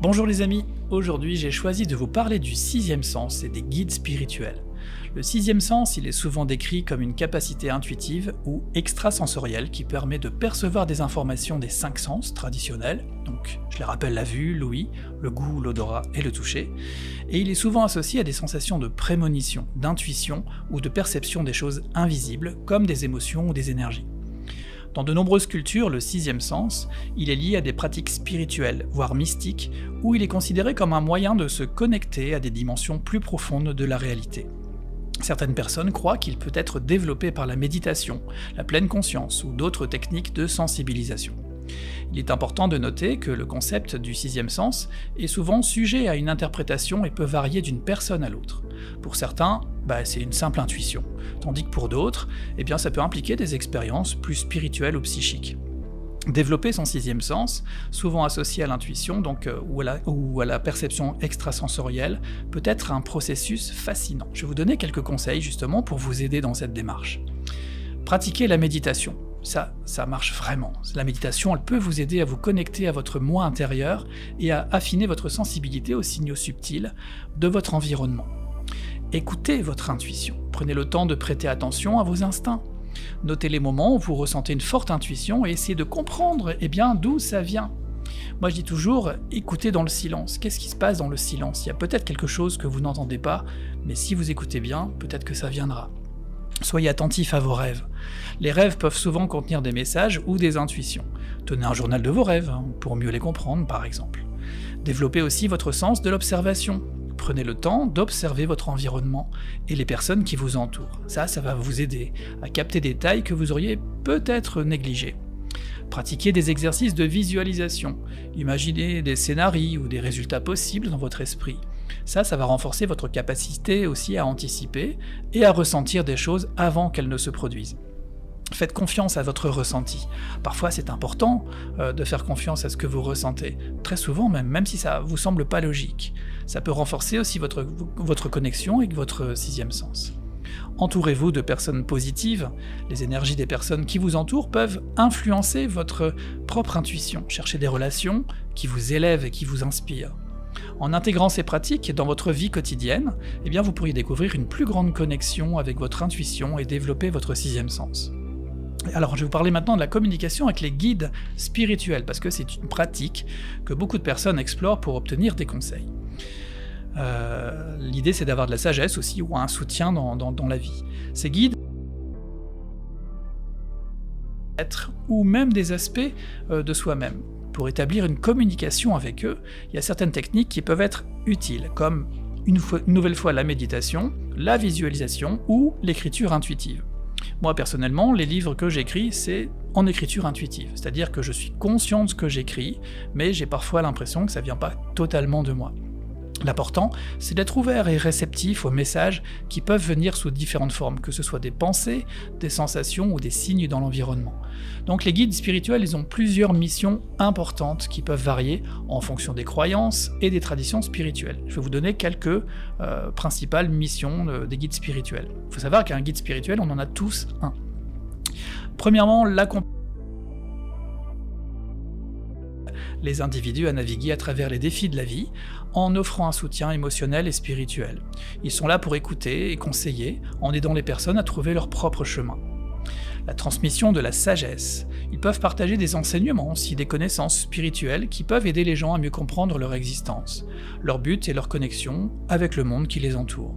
Bonjour les amis, aujourd'hui j'ai choisi de vous parler du sixième sens et des guides spirituels. Le sixième sens, il est souvent décrit comme une capacité intuitive ou extrasensorielle qui permet de percevoir des informations des cinq sens traditionnels, donc je les rappelle la vue, l'ouïe, le goût, l'odorat et le toucher, et il est souvent associé à des sensations de prémonition, d'intuition ou de perception des choses invisibles comme des émotions ou des énergies. Dans de nombreuses cultures, le sixième sens, il est lié à des pratiques spirituelles, voire mystiques, où il est considéré comme un moyen de se connecter à des dimensions plus profondes de la réalité. Certaines personnes croient qu'il peut être développé par la méditation, la pleine conscience ou d'autres techniques de sensibilisation. Il est important de noter que le concept du sixième sens est souvent sujet à une interprétation et peut varier d'une personne à l'autre. Pour certains, c'est une simple intuition, tandis que pour d'autres, ça peut impliquer des expériences plus spirituelles ou psychiques. Développer son sixième sens, souvent associé à l'intuition ou à la perception extrasensorielle, peut être un processus fascinant. Je vais vous donner quelques conseils justement pour vous aider dans cette démarche. Pratiquez la méditation. Ça marche vraiment. La méditation, elle peut vous aider à vous connecter à votre moi intérieur et à affiner votre sensibilité aux signaux subtils de votre environnement. Écoutez votre intuition. Prenez le temps de prêter attention à vos instincts. Notez les moments où vous ressentez une forte intuition et essayez de comprendre d'où ça vient. Moi je dis toujours, écoutez dans le silence. Qu'est-ce qui se passe dans le silence ? Il y a peut-être quelque chose que vous n'entendez pas, mais si vous écoutez bien, peut-être que ça viendra. Soyez attentif à vos rêves. Les rêves peuvent souvent contenir des messages ou des intuitions. Tenez un journal de vos rêves, pour mieux les comprendre par exemple. Développez aussi votre sens de l'observation. Prenez le temps d'observer votre environnement et les personnes qui vous entourent. Ça va vous aider à capter des détails que vous auriez peut-être négligés. Pratiquez des exercices de visualisation. Imaginez des scénarios ou des résultats possibles dans votre esprit. Ça va renforcer votre capacité aussi à anticiper et à ressentir des choses avant qu'elles ne se produisent. Faites confiance à votre ressenti. Parfois c'est important de faire confiance à ce que vous ressentez. Très souvent même si ça vous semble pas logique. Ça peut renforcer aussi votre connexion avec votre sixième sens. Entourez-vous de personnes positives. Les énergies des personnes qui vous entourent peuvent influencer votre propre intuition. Cherchez des relations qui vous élèvent et qui vous inspirent. En intégrant ces pratiques dans votre vie quotidienne, vous pourriez découvrir une plus grande connexion avec votre intuition et développer votre sixième sens. Alors je vais vous parler maintenant de la communication avec les guides spirituels, parce que c'est une pratique que beaucoup de personnes explorent pour obtenir des conseils. L'idée c'est d'avoir de la sagesse aussi, ou un soutien dans la vie. Ces guides ou même des aspects de soi-même. Pour établir une communication avec eux, il y a certaines techniques qui peuvent être utiles, comme une nouvelle fois la méditation, la visualisation ou l'écriture intuitive. Moi personnellement, les livres que j'écris, c'est en écriture intuitive, c'est-à-dire que je suis conscient de ce que j'écris, mais j'ai parfois l'impression que ça vient pas totalement de moi. L'important, c'est d'être ouvert et réceptif aux messages qui peuvent venir sous différentes formes, que ce soit des pensées, des sensations ou des signes dans l'environnement. Donc les guides spirituels, ils ont plusieurs missions importantes qui peuvent varier en fonction des croyances et des traditions spirituelles. Je vais vous donner quelques principales missions des guides spirituels. Il faut savoir qu'un guide spirituel, on en a tous un. Premièrement, les individus à naviguer à travers les défis de la vie, en offrant un soutien émotionnel et spirituel. Ils sont là pour écouter et conseiller, en aidant les personnes à trouver leur propre chemin. La transmission de la sagesse. Ils peuvent partager des enseignements, aussi des connaissances spirituelles qui peuvent aider les gens à mieux comprendre leur existence, leur but et leur connexion avec le monde qui les entoure.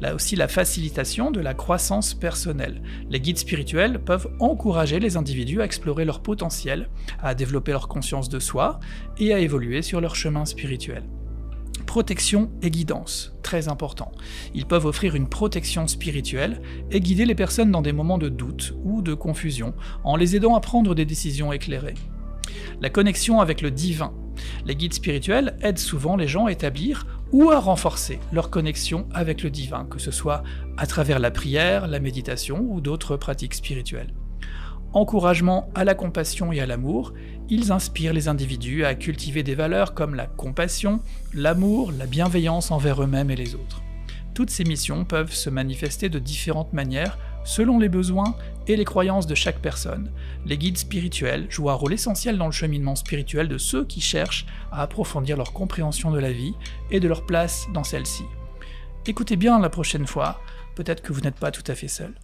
Là aussi, la facilitation de la croissance personnelle. Les guides spirituels peuvent encourager les individus à explorer leur potentiel, à développer leur conscience de soi et à évoluer sur leur chemin spirituel. Protection et guidance, très important. Ils peuvent offrir une protection spirituelle et guider les personnes dans des moments de doute ou de confusion, en les aidant à prendre des décisions éclairées. La connexion avec le divin. Les guides spirituels aident souvent les gens à établir ou à renforcer leur connexion avec le divin, que ce soit à travers la prière, la méditation ou d'autres pratiques spirituelles. Encouragement à la compassion et à l'amour, ils inspirent les individus à cultiver des valeurs comme la compassion, l'amour, la bienveillance envers eux-mêmes et les autres. Toutes ces missions peuvent se manifester de différentes manières selon les besoins et les croyances de chaque personne. Les guides spirituels jouent un rôle essentiel dans le cheminement spirituel de ceux qui cherchent à approfondir leur compréhension de la vie et de leur place dans celle-ci. Écoutez bien la prochaine fois, peut-être que vous n'êtes pas tout à fait seul.